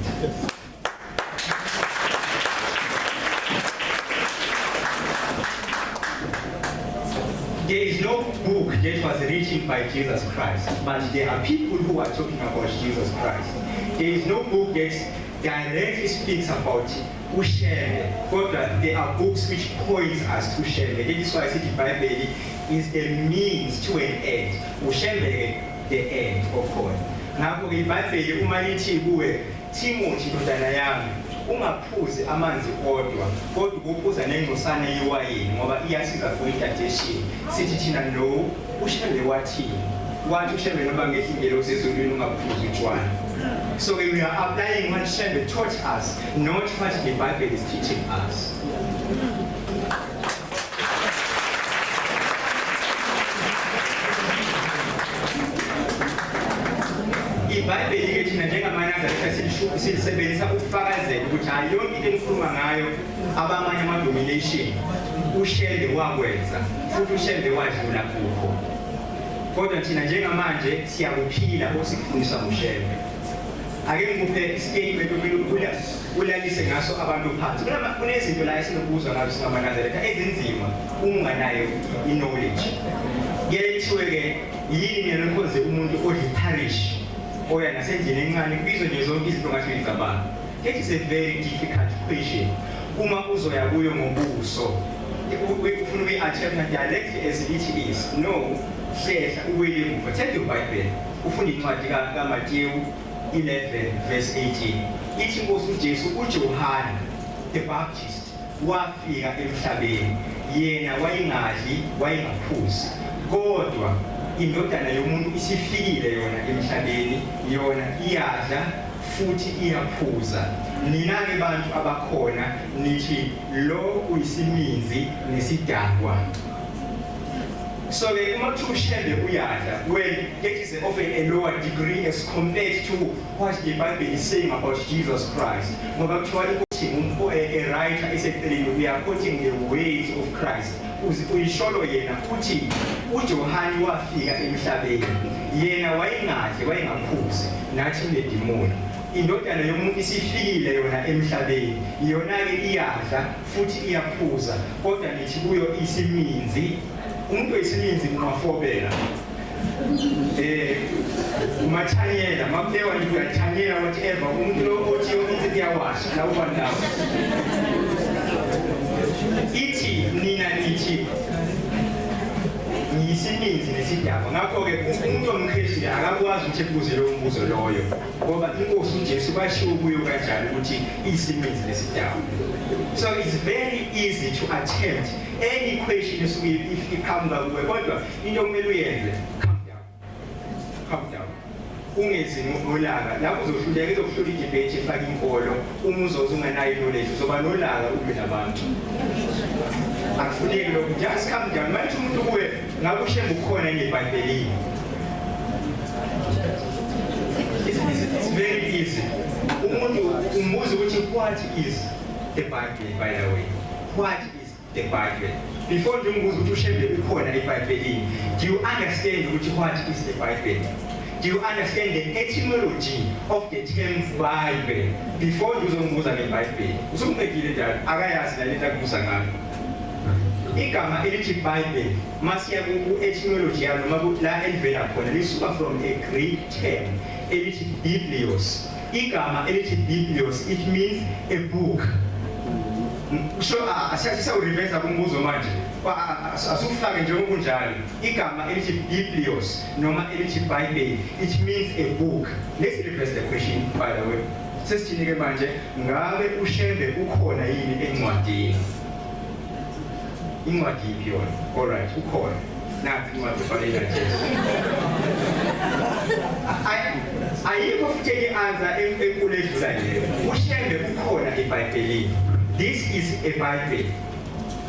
There is no book that was written by Jesus Christ, but there are people who are talking about Jesus Christ. There is no book that directly speaks about uShembe, but there are books which point us to Shembe. That is why I say the Bible is a means to an end. uShembe the end of God. Ngakho iBhayibheli uma lithi kuwe Timothy ndodana yami ungaphuzi amanzi kodwa kuphuza nengcosana yewayini ngoba iyasiza for digestion. Sithi thina no uShembe wathini? Wathi uShembe noma ngehingelo sezulwini ungaphuzi utshwala. So we are applying what Shembe taught us, not what the Bible is teaching us. iBhayibheli ke thina njengamaNazaretha silisebenzisa ukufakazela ukuthi hayi yonke into enikhuluma ngayo abamanye ama-domination uShembe wakwenza futhi uShembe wadlula kukho. Kodwa thina njengamanje siyakuphila osikufundisa nguShembe. Ake ngikuphe istatement ulalise ngaso abantu phansi. Kunezinto la esinokuzwa ngazo singamaNazaretha ezinzima unganayo i-knowledge. Kuyethiwe-ke yini mina nokwenze umuntu odli-parish oya nasendlini encane kubizwe nje zonke izinto ngathi uyicabanga. That is a very difficult question. Uma uzoya kuyo ngobuso ufuna ukuyi-attempt directly as it is. No, hlehla uwele emuva. Take your Bible. Ufunda incwadi kaMateyu 11 verse 18. Ithi Nkosi uJesu uJohane the Baptist wafika emhlabeni yena wayingadli wayingaphuzi kodwa indodana yomuntu isifikile yona emhlabeni, yona iyadla futhi iyaphuza. Nina-ke bantu abakhona nithi lo uyisiminzi nesidakwa. So the Ushembe uyadla, well, that is often a lower degree as compared to what the Bible is saying about Jesus Christ. Ngoba kuthiwa a writer is saying we are quoting the ways of Christ. Uyisholo yena uthi uJohane wafika emhlabeni, yena wayengadli wayengaphuzi nathi nedemoni. Indodana yomuntu isifikile yona emhlabeni, yona-ke iyadla futhi iyaphuza, kodwa nithi kuyo isiminzi. Umuntu wesiminzi ungafobela. Umathanyela, makulewa nje uyathanyela whatever, umuntu lo othi yonke kuyawasha la uba ndawo. Ithi nina nithi ngiyisiminzi nesidakwa. Ngakho-ke umuntu omKristu akakwazi ukuthi ebuze lowo mbuzo loyo, ngoba inkosi uJesu bashiwo kuyo kanjalo ukuthi isiminzi nesidakwa. So it's very easy to attempt any question if you come back with kodwa into okumele uyenze, calm down. Ungezi ngolaka lapho uzohluleka izokuhlola idebate efaka inkolo, uma uzoze ungenayo knowledge uzoba nolaka ube nabantu. Akufuneki lokho, just calm down. Manje umuntu kuwe ngabe ushembe ukhona ngeBhayibhelini. It's very easy. Umuntu umbuza ukuthi what is the Bible, by the way? What is the Bible? Before you move to share the Bible, do you understand what is the Bible? Do you understand the etymology of the term Bible? Before you move to the Bible, igama elithi Bible masiya ku etymology yalo makula elivela khona lisuka from a Greek term elithi biblios. Igama elithi biblios, it means a book. So asiyasisa urevisa kumbuzo manje asufake nje okunjalo igama elithi biblios noma elithi Bible, it means a book. Let's reverse the question, by the way. Sesithini ke manje, ngabe ushembe ukhona yini encwadini? Incwadi yiphi yona? Alright, ukhona. Nathi incwadi efanele nje. Ayikho futhi enye answer enkulu edlula leyo. Ushembe ukhona eBhayibhelini. This is a Bible.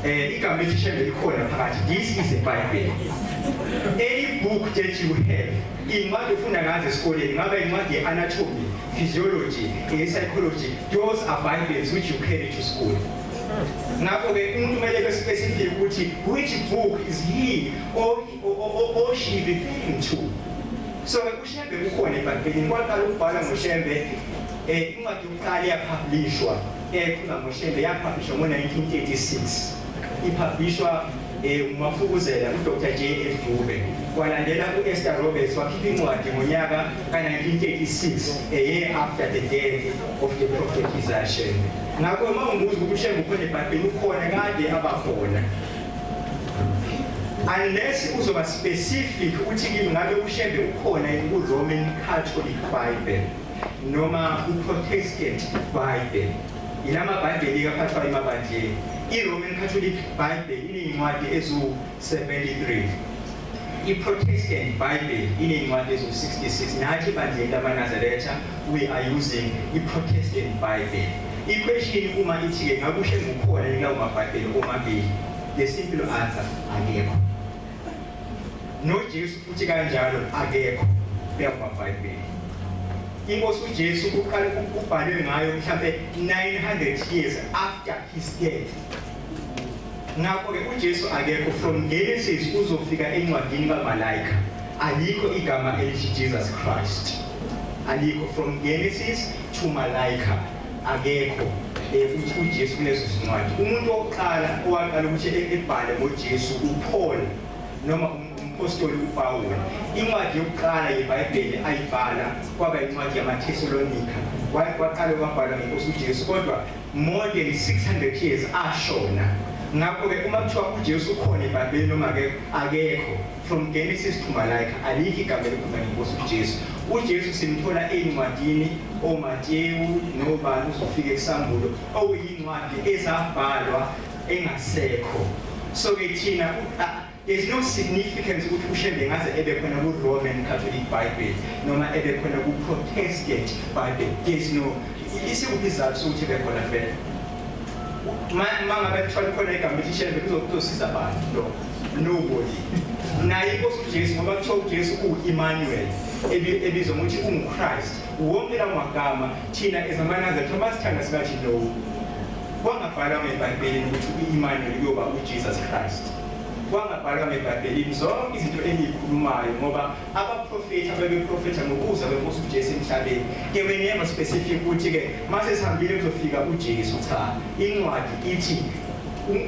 Igama elithi shembe likhona phakathi. This is a Bible. Any book that you have, incwadi ufunda ngazo esikoleni, ngaba incwadi ye-anatomy, physiology, psychology, those are Bibles which you carry to school. Ngakho-ke umuntu kumele be specific ukuthi which book is he or she referring to. So ushembe ukhona eBhayibhelini, kwaqala ukubhala ngoshembe incwadi yokuqala yapublishwa ngoshembe yapublishwa ngo-1936. Ipublishwa umafukuzela uDr. J.F. Dube, kwalandela u-Esther Roberts wakhipha incwadi ngonyaka ka-1936, a year after the death of the prophet Isaiah. Ngakho uma unguza ukuthi ushembe ukhona eBhayibhelini, ukhona kade abakhona. Unless uzoba specific uthi kimi ngabe ushembe ukhona ku-Roman Catholic Bible noma ku-Protestant Bible. Ilama Bible aphathwa emabandleni. I-Roman Catholic Bible ineyincwadi ezu-73. I-Protestant Bible ineyincwadi ezu-66. Nathi bandleni lamaNazaretha we are using i-Protestant Bible. I-question uma ithi-ke ngabe ushembe ukhona kulawo maBhayibheli omabili, the simple answer akekho. NoJesu futhi kanjalo akekho kulawo maBhayibheli. Inkosi uJesu kuqala ukubhalwe ngayo mhlambe 900 years after his death. Ngakho-ke uJesu akekho from Genesis uzofika encwadini kaMalayika. Alikho igama elithi Jesus Christ. Alikho from Genesis to Malayika. Akekho uthi uJesu kulezo zincwadi. Umuntu wokuqala owaqala ukuthi ebhale ngoJesu uPaul noma umpostoli uPaul. Incwadi yokuqala yeBhayibheli ayibhala kwaba incwadi yamaThesalonika. Waqala kwabhala ngeNkosi uJesu, kodwa more than 600 years ashona. Ngakho-ke uma kuthiwa uJesu ukhona eBhayibhelini noma akekho, from Genesis to Malayika alikho igama elikhuluma ngeNkosi uJesu. uJesu simthola encwadini oMateyu nobani uzofika eSambulo okuyincwadi ezabhalwa engasekho. So ke thina there's no significance ukuthi uShembe ngaze ebe khona ku-Roman Catholic Bible noma ebe khona ku-Protestant Bible. There's no isikuphi isizathu sokuthi ebe khona vele. Mangabe kuthiwa khona igama elithi Shembe kuzosiza abantu no nobody. Naye inkosi uJesu ngoba kuthiwa uJesu u-Emmanuel ebizwa ngokuthi unguChrist. Wonke lawo magama thina ezamanazareth thoba sithanda singathi no. Kwangabhalwa eBhayibhelini ukuthi u-Emmanuel kuyoba uJesus Christ. Kwangabhalwa eBhayibhelini zonke izinto engiyikhulumayo ngoba abaprofethi abebeprofetha ngokuza kwenkosi uJesu emhlabeni they were never specific ukuthi-ke mase sihambile kuzofika uJesu. Cha, incwadi ithi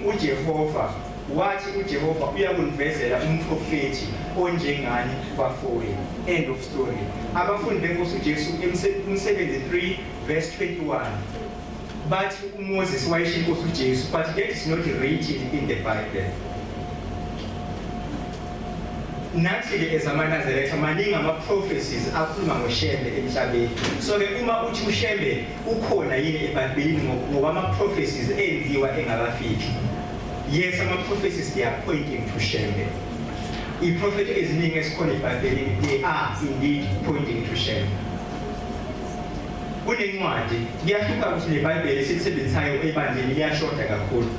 uJehova wathi uJehova uyakunvezela umprofethi onjengani bafowenu. End of story. Abafundi benkosi uJesu umsebenzi 3 verse 21 bathi uMoses wayisho inkosi uJesu but that is not written in the Bible. Nathi-ke ezamaNazaretha maningi ama-prophecies akhuluma ngoShembe emhlabeni. So-ke uma uthi uShembe ukhona yini eBhayibhelini ngoba ama-prophecies enziwa engakafiki. Yes, ama-prophecies they are pointing to Shembe. I-prophet eziningi esikhona eBhayibhelini they are indeed pointing to Shembe. Kunencwadi kuyahluka ukuthi neBhayibheli esilisebenzisayo ebandleni liyashoda kakhulu.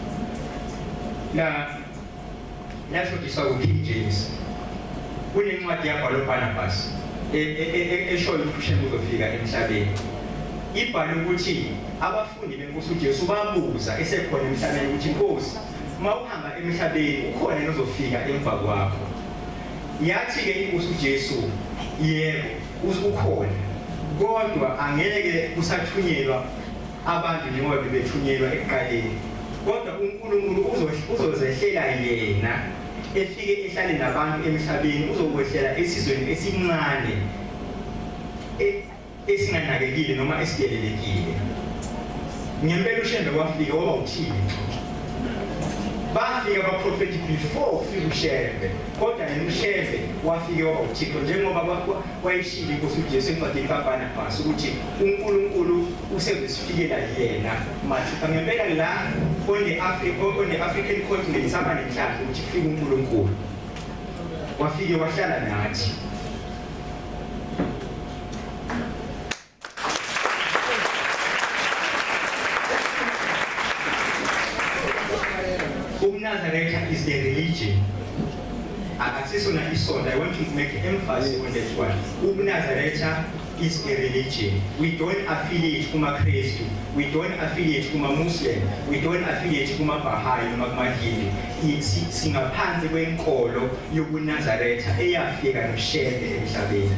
Lashodiswa ku-King James. Kunencwadi yabhalwa uBarnabas eshoyo ukuthi uShembe uzofika emhlabeni. Ibhalwe ukuthi abafundi benkosi uJesu babuza esekhona emhlabeni ukuthi Nkosi, uma uhamba emhlabeni ukhona nozofika emva kwakho. Yathi-ke inkosi uJesu yebo ukhona kodwa angeke kusathunyelwa abantu njengoba bebethunyelwa ekuqaleni. Kodwa uNkulunkulu uzozehlela yena efike ehlale nabantu emhlabeni uzokwehlela esizweni esincane esinganakekile noma esidelelekile. Ngempela uShembe wafika waba uthini? Bafika abaprofethi before ufika uShembe kodwa yena uShembe wafike waba uThixo njengoba wayishilo inkosi uJesu encwadini kaBarnabas ukuthi uNkulunkulu usezosifikela yena mathupha. Ngempela la on the African continent saba nenhlanhla ukuthi kufike uNkulunkulu wafike wahlala nathi. Nazareth is the religion. I want to make emphasis on that one. Nazareth is a religion. We don't affiliate kuma Christian. We don't affiliate kuma Muslim. We don't affiliate kuma Baha'i noma Mahili. Singaphansi kwenkolo yobuNazareth eyafika noShembe emhlabeni.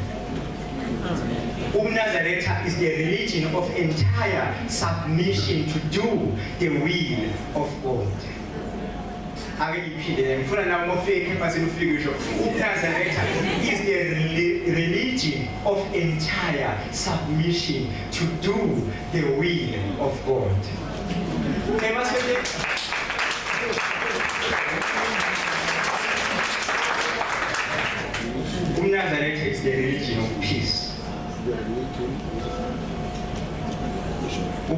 Nazareth is the religion of entire submission to do the will of God. Nazareth is the religion of entire submission to do the will of God. Nazareth is the religion of peace.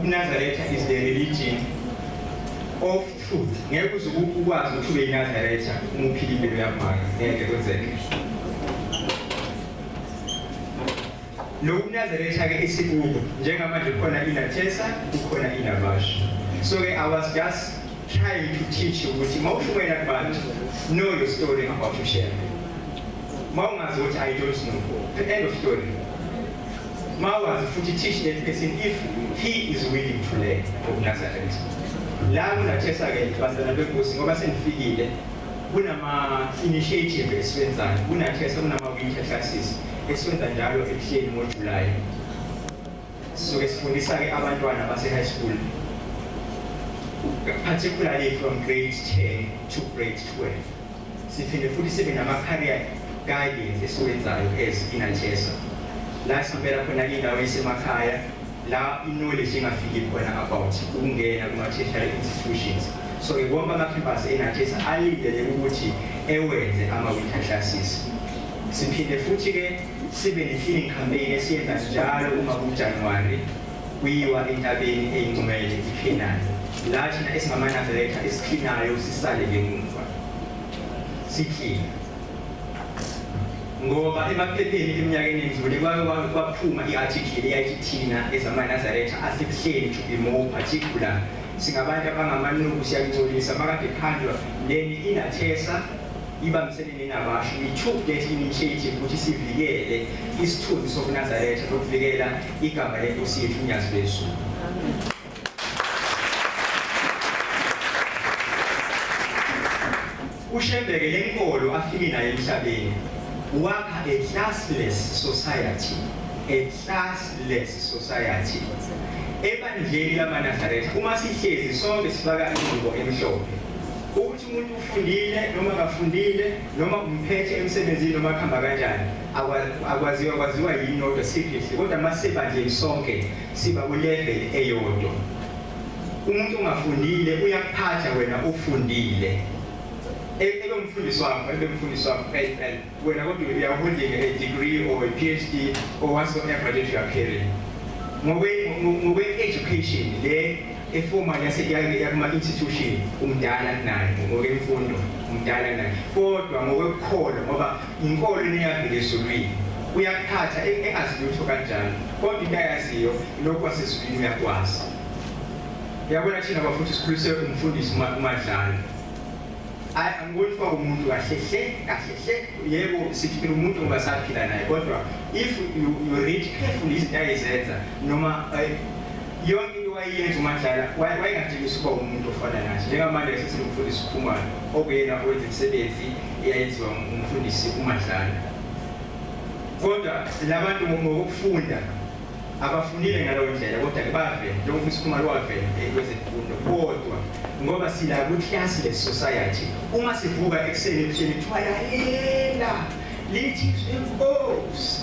Nazareth is the religion of truth. Ngeke uzukwazi ukuthi ube iNazaretha umuphila impilo yamanga ngeke kwenzeke. Lo uNazaretha ke esikubo njengamanje khona iNathesa ukhona iNabash. So I was just trying to teach you ukuthi mawushumela kubantu know your story about Shembe. Mawungazi ukuthi I don't know. The end of story. Mawazi futhi teach that person if he is willing to learn of Nazareth. La uNathesa ke bazana benkosi ngoba senifikile kunama initiative esiwenzayo. uNathesa kunama winter classes esiwenza njalo ebuhleni ngoJuly. So esifundisa ke abantwana base high school particularly from grade 10 to grade 12. Siphinde futhi sibe nama career guidance esiwenzayo as iNathesa. La sihambela khona indawo esemakhaya la knowledge ingafiki khona about ukungena kuma-tertiary institutions. So wonke ama-campus eNathesa alindele ukuthi ewenze ama-winter classes. Siphinde futhi-ke sibe ne-cleaning campaign esiyenza njalo uma kuJanuwari kuyiwa entabeni eyingcwele iKhenani. La thina esingamaNazaretha esiklinayo sisale ngemuva. sithini ngoba emaphepheni eminyakeni endlule kwaphuma i-article eyathi thina ezamaNazaretha asekuhleli to be more particular singabantu abangamanuku siyangcolisa makade khandwa leni inathesa ibambiselene nabasho. We took that initiative ukuthi sivikele isithunzi sobuNazaretha nokuvikela igama lenkosi yethu uNyazi Bezulu. uShembeke lenkolo afike nayo emhlabeni wakha a classless society, ebandleni lamaNazaretha. Uma sihlezi sonke sifaka ingubo emhlophe ukuthi umuntu ufundile noma akafundile noma umphethe emsebenzini noma akhamba kanjani akwaziwa yini kodwa secretly, kodwa masebandleni sonke siba ku-level eyodwa. Umuntu ongafundile uyakuphatha wena ufundile. Ebe umfundisi wakho wena kodwa you are holding a degree or a PhD or whatsoever that you are carrying. Ngokwe-education le eformal yakuma-institution umdala naye, ngokwemfundo umdala naye, kodwa ngokwekukholwa ngoba inkolo neyavela ezulwini uyakuphatha engazi lutho kanjalo, kodwa into ayaziyo lokhu wasezulwini uyakwazi. Uyabona thina bafuthi sikhulise umfundisi uMadlala. Angikho kwa umuntu kahle yebo siphila umuntu ongasaphila naye, kodwa if you read carefully izinto ayizenza noma yonke into wayenza uMadlala wayengajikisa ukuba umuntu ofana nathi. Njengamanje sesimfundisi uKhumalo okuyena owenza imisebenzi eyayenziwa umfundisi uMadlala, kodwa labantu ngokufunda abafundile ngalowo ndlela kodwa bavela njengomfundisi uKhumalo wavela kwezemfundo, kodwa ngoba sila ku-classless society. Uma sivuka ekuseni ebusuku kuthiwa lalela lithi enkosi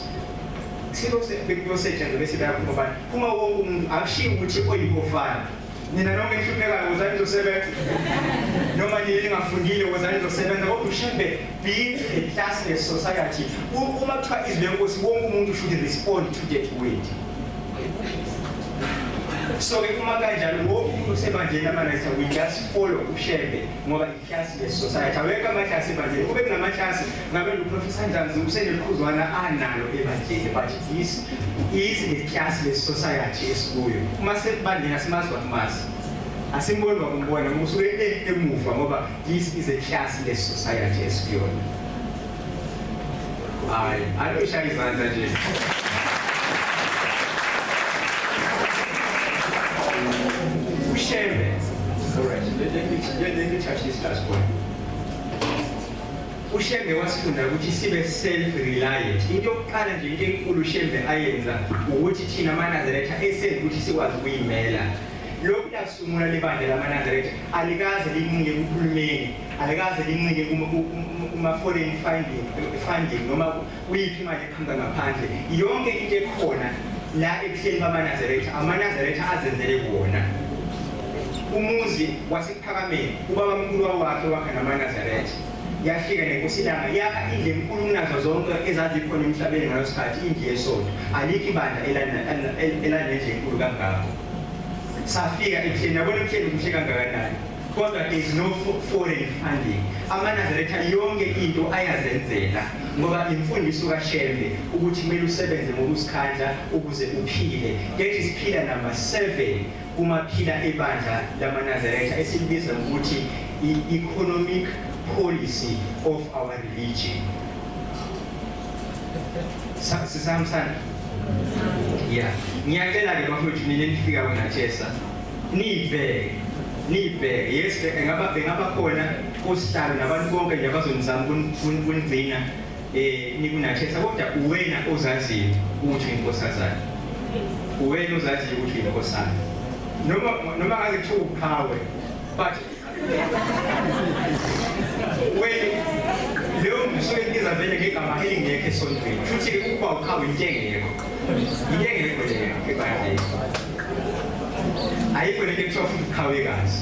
sibekuyosetshenzwa bese bayaphuma abantu. Uma wonke umuntu akushiwo ukuthi oyibofana nina nonke ehluphekayo wozani nizosebenza noma ningafundile wozani nizosebenza, kodwa uShembeke being a classless society, uma kuthiwa izwi lenkosi wonke umuntu should respond to that word. So uma kanjalo wonke umuntu osebandleni lamaNazaretha we just follow uShembeke ngoba i-classless society. Awekho amaklasi ebandleni, kube kunamaklasi ngabe uProfessor Ndanzi useneqhuzwana analo ebandleni, but this is a classless society esikuyo. Uma sebandleni asimazi kwakumazi, asimboni kwakumbona, usuke emuva ngoba this is a classless society esikuyona. Aloshaya izandla nje. Let me touch this last point. uShembeke wasifunda ukuthi sibe self-reliant. Into yokuqala nje into enkulu uShembeke ayenza ukuthi thina amaNazaretha esenze ukuthi sikwazi ukuyimela. Lokhu lasungula lebandla lamaNazaretha alikaze linqike kuhulumeni, alikaze linqike kuma-foreign funding noma kuyiphi imali eqhamuka ngaphandle. Yonke into ekhona la ekuhleni kwamaNazaretha, amaNazaretha azenzele kuwona. Umuzi wasePhakameni ubabamkhulu wakhe wakha namaNazaretha yafika neNkosilanga yakha indlu enkulu kunazo zonke ezazikhona emhlabeni ngaleso sikhathi, indlu yesonto. Alikho ibandla elanendlu enkulu kangako. Safika ekutheni, yabona ekutheni kuhle kangakanani, kodwa there is no foreign funding. AmaNazaretha yonke into ayazenzela ngoba imfundiso kaShembeke ukuthi kumele usebenze ngokuzikhandla ukuze uphile. That is pillar number 7 kumaphila ebandla lamaNazaretha esilibiza ukuthi i-economic policy of our religion. Sisamsana? Yeah. Ngiyacela ke bafowethu nini nifika kwenathesa nibheke yes bengaba khona osihlalo nabantu bonke nje abazonizama kunigcina nikunathesa, kodwa uwena ozaziyo ukuthi inkosazana, uwena ozaziyo ukuthi inkosana noma ngaze kuthiwa uqhawe, but leyo msuke izavele ngegama elingekho esontweni futhi ukuba uqhawe into engekho le ebandleni. Ayikho lento ekuthiwa futhi uqhawekazi.